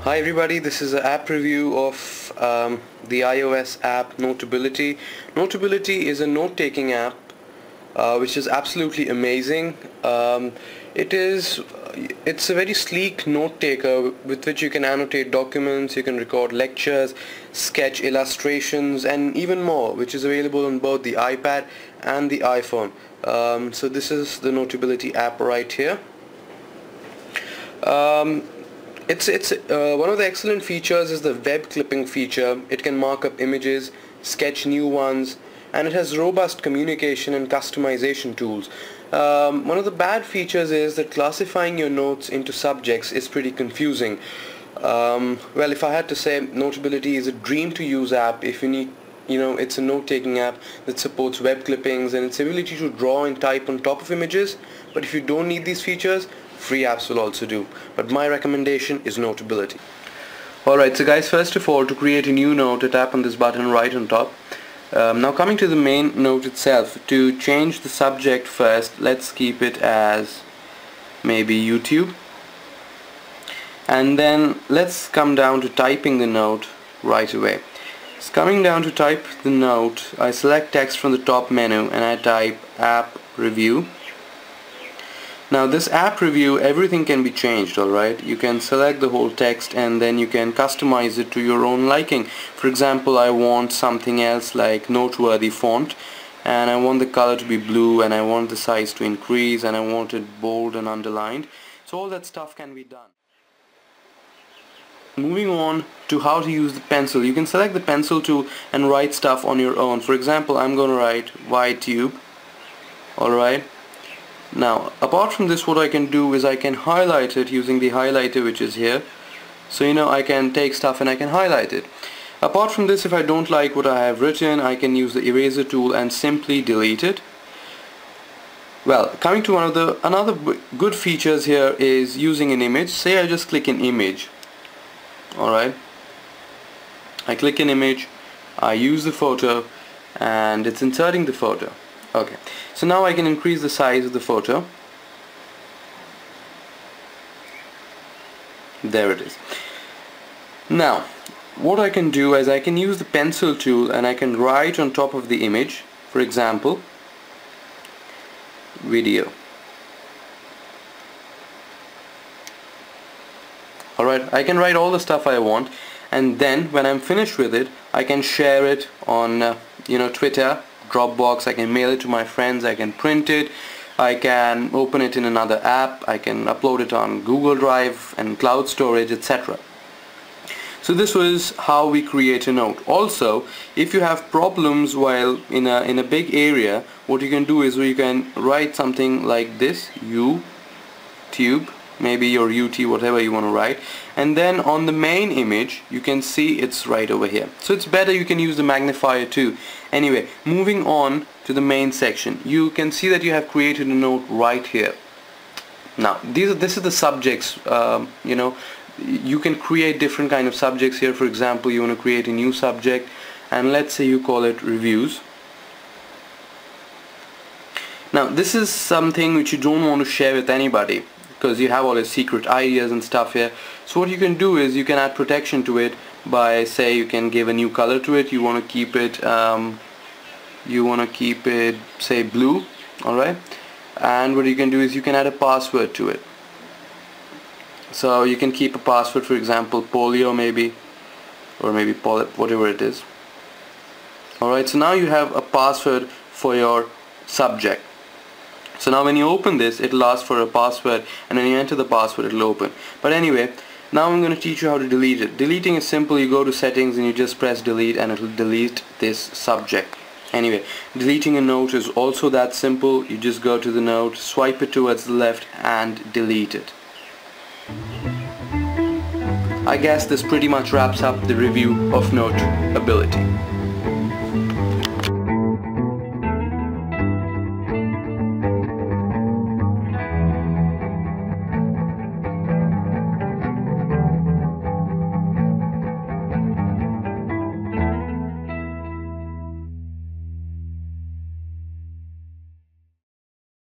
Hi everybody, this is an app review of the iOS app Notability. Notability is a note-taking app which is absolutely amazing. It's a very sleek note taker with which you can annotate documents, you can record lectures, sketch illustrations and even more, which is available on both the iPad and the iPhone. So this is the Notability app right here. It's one of the excellent features is the web clipping feature. It can mark up images, sketch new ones, and it has robust communication and customization tools. One of the bad features is that classifying your notes into subjects is pretty confusing. Well, if I had to say, Notability is a dream to use app if you need, it's a note-taking app that supports web clippings and its ability to draw and type on top of images. But if you don't need these features, free apps will also do. But my recommendation is Notability. Alright, so guys, first of all, to create a new note, tap on this button right on top. Now coming to the main note itself, to change the subject first, let's keep it as maybe YouTube. And then let's come down to typing the note right away. So coming down to type the note, I select text from the top menu and I type app review. Now this app review, everything can be changed, alright? You can select the whole text and then you can customize it to your own liking. For example, I want something else like noteworthy font, and I want the color to be blue, and I want the size to increase, and I want it bold and underlined. So all that stuff can be done. Moving on to how to use the pencil. You can select the pencil tool and write stuff on your own. For example, I'm going to write YTube. Alright. Now, apart from this, what I can do is I can highlight it using the highlighter which is here. So, I can take stuff and I can highlight it. Apart from this, if I don't like what I have written, I can use the eraser tool and simply delete it. Well, coming to another good features here is using an image. Say I just click an image. Alright. I click an image, I use the photo, and it's inserting the photo. Okay, so now I can increase the size of the photo. There it is. Now, what I can do is I can use the pencil tool and I can write on top of the image. For example, video. Alright, I can write all the stuff I want, and then when I'm finished with it, I can share it on Twitter, Dropbox, I can mail it to my friends, I can print it, I can open it in another app, I can upload it on Google Drive and cloud storage, etc. So this was how we create a note. Also, if you have problems while in a big area, what you can do is you can write something like this, YouTube, maybe your UT, whatever you want to write, and then on the main image you can see it's right over here. So it's better, you can use the magnifier too. Anyway, moving on to the main section, you can see that you have created a note right here. Now this is the subjects. You can create different kind of subjects here. For example, you want to create a new subject and let's say you call it reviews. Now this is something which you don't want to share with anybody, because you have all your secret ideas and stuff here. So what you can do is you can add protection to it by, say, you can give a new color to it. You want to keep it say blue, alright, and what you can do is you can add a password to it. So you can keep a password, for example polio maybe, or maybe whatever it is. Alright, so now you have a password for your subject. So now when you open this, it will ask for a password, and when you enter the password, it will open. But anyway, now I'm going to teach you how to delete it. Deleting is simple. You go to settings and you just press delete and it will delete this subject. Anyway, deleting a note is also that simple. You just go to the note, swipe it towards the left and delete it. I guess this pretty much wraps up the review of Notability.